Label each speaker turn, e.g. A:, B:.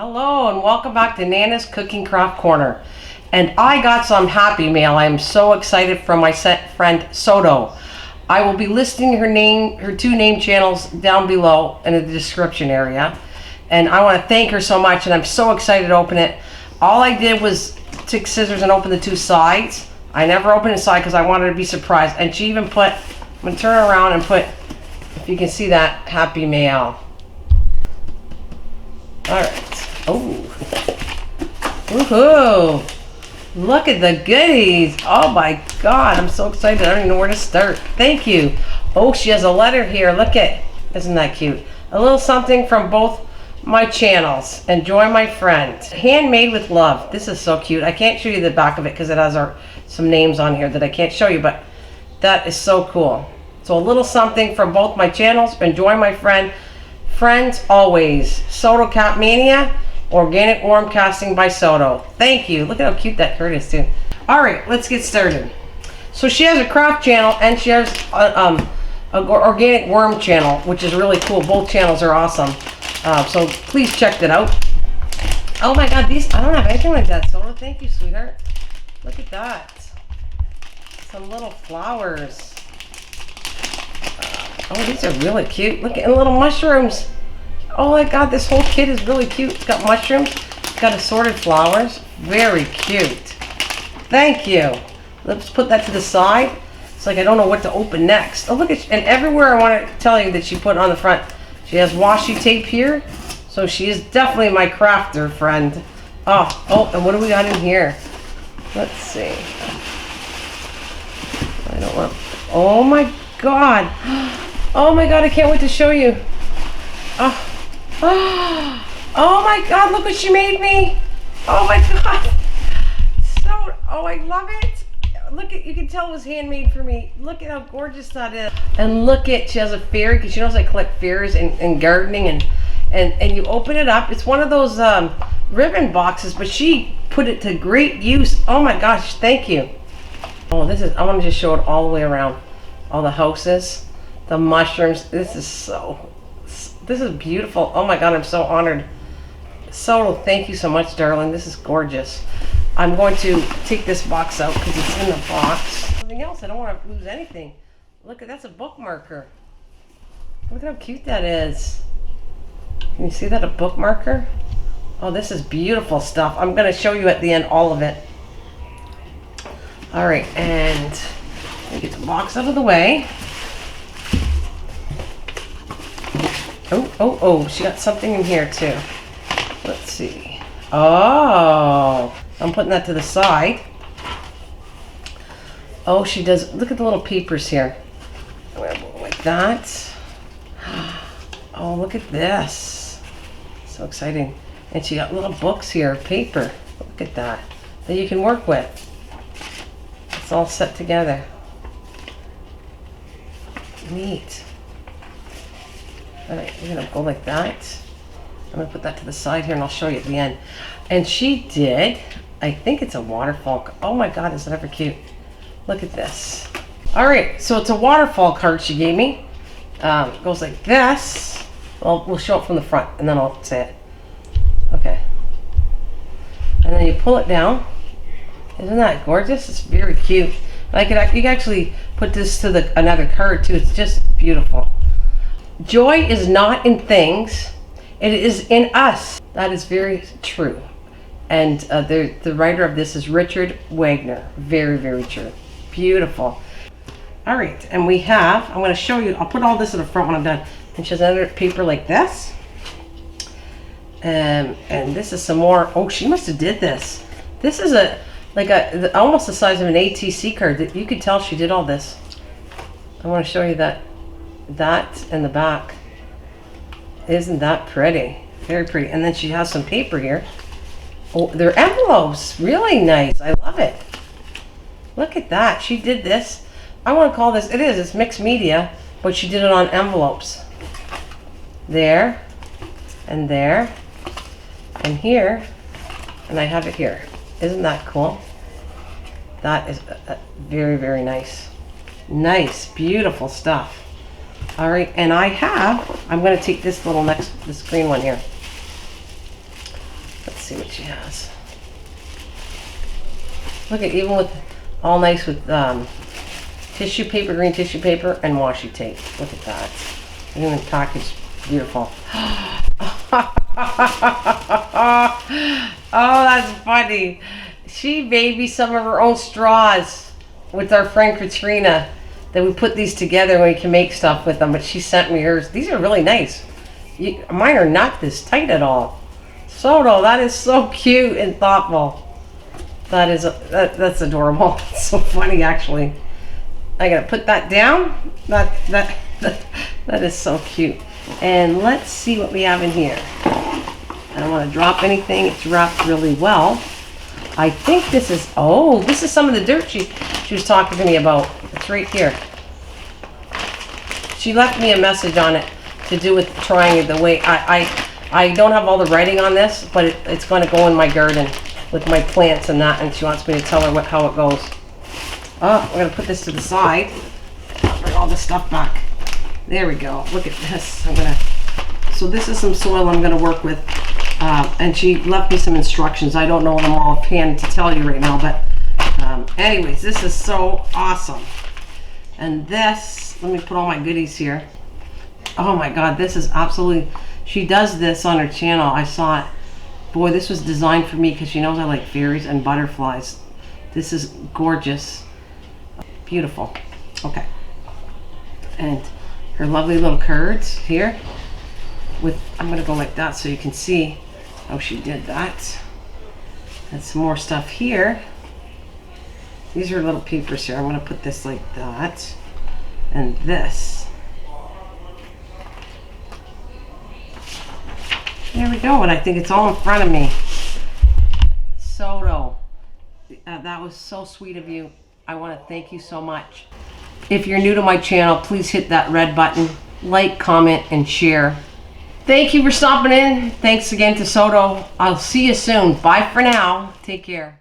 A: Hello and welcome back to Nana's Cooking Craft Corner. And I got some happy mail. I am so excited from my friend Soto. I will be listing her two name channels down below in the description area. And I want to thank her so much, and I'm so excited to open it. All I did was take scissors and open the two sides. I never opened the side because I wanted to be surprised. And she even put, I'm going to turn it around and put, if you can see that, happy mail. Alright. Oh. Woohoo! Look at the goodies. Oh my god, I'm so excited. I don't even know where to start. Thank you. Oh, she has a letter here. Look at, isn't that cute? A little something from both my channels. Enjoy, my friend. Handmade with love. This is so cute. I can't show you the back of it because it has some names on here that I can't show you, but that is so cool. So a little something from both my channels. Enjoy, my friend. Friends always. Soto Cat Mania. Organic worm casting by Soto. Thank you. Look at how cute that card is too. Alright, let's get started. So she has a craft channel and she has an organic worm channel, which is really cool. Both channels are awesome. So please check that out. Oh my god, these, I don't have anything like that, Soto. Thank you, sweetheart. Look at that. Some little flowers. Oh, these are really cute. Look at little mushrooms. Oh my god, this whole kit is really cute. It's got mushrooms, it's got assorted flowers. Very cute. Thank you. Let's put that to the side. It's like I don't know what to open next. Oh, look at, and everywhere I want to tell you that she put on the front, she has washi tape here. So she is definitely my crafter friend. Oh, and what do we got in here? Let's see. I don't want, oh my god. Oh my god, I can't wait to show you. Oh my god, look what she made me. Oh my god. So, oh, I love it. Look at, you can tell it was handmade for me. Look at how gorgeous that is. And look at, she has a fairy, because she knows I collect fairies and gardening, and you open it up. It's one of those ribbon boxes, but she put it to great use. Oh my gosh, thank you. Oh, this is, I want to just show it all the way around. All the houses, the mushrooms. This is beautiful. Oh my god, I'm so honored. Soto, thank you so much, darling. This is gorgeous. I'm going to take this box out because it's in the box. Something else, I don't want to lose anything. Look at, that's a bookmarker. Look at how cute that is. Can you see that, a bookmarker? Oh, this is beautiful stuff. I'm going to show you at the end all of it. Alright, and let me get the box out of the way. Oh, she got something in here too. Let's see. Oh, I'm putting that to the side. Oh, she does, look at the little papers here. Like that. Oh, look at this. So exciting. And she got little books here, paper. Look at that you can work with. It's all set together. Neat. Alright, we're gonna go like that. I'm gonna put that to the side here and I'll show you at the end. And she did, I think it's a waterfall. Oh my god, is that ever cute? Look at this. Alright, so it's a waterfall card she gave me. It goes like this. Well, we'll show it from the front and then I'll say it. Okay. And then you pull it down. Isn't that gorgeous? It's very cute. You can actually put this to another card too. It's just beautiful. Joy is not in things, it is in us. That is very true. And the writer of this is Richard Wagner. Very, very true. Beautiful. All right, and we have, I'm going to show you, I'll put all this in the front when I'm done. And she has another paper like this. And this is some more, oh, she must have did this. This is almost the size of an ATC card. You could tell she did all this. I want to show you that in the back. Isn't that pretty? Very pretty. And then she has some paper here. Oh, they're envelopes. Really nice. I love it. Look at that. She did this. I want to call this, it's mixed media, but she did it on envelopes. There, and here, and I have it here. Isn't that cool? That is very, very nice. Nice, beautiful stuff. All right, and I'm going to take this green one here. see what she has. Look at, even with, all nice with tissue paper, green tissue paper, and washi tape. Look at that. Even the package, beautiful. Oh, that's funny. She made me some of her own straws with our friend Katrina. That we put these together and we can make stuff with them. But she sent me hers. These are really nice. Mine are not this tight at all. Soto, that is so cute and thoughtful. That is that's adorable. It's so funny, actually. I gotta put that down. That is so cute. And let's see what we have in here. I don't want to drop anything. It's wrapped really well. I think this is, oh, this is some of the dirt she was talking to me about. It's right here. She left me a message on it to do with trying it the way I don't have all the writing on this, but it's going to go in my garden with my plants and that, and she wants me to tell her how it goes. Oh, I'm going to put this to the side. Bring all this stuff back. There we go. Look at this. So this is some soil I'm going to work with. And she left me some instructions. I don't know them all offhand to tell you right now, but anyways, this is so awesome. And this, let me put all my goodies here. Oh my God, this is absolutely, she does this on her channel. I saw it. Boy, this was designed for me because she knows I like fairies and butterflies. This is gorgeous. Beautiful. Okay. And her lovely little cards here. I'm going to go like that so you can see how she did that. And some more stuff here. These are little papers here. I'm going to put this like that. And this. There we go. And I think it's all in front of me. Soto. That was so sweet of you. I want to thank you so much. If you're new to my channel, please hit that red button. Like, comment, and share. Thank you for stopping in. Thanks again to Soto. I'll see you soon. Bye for now. Take care.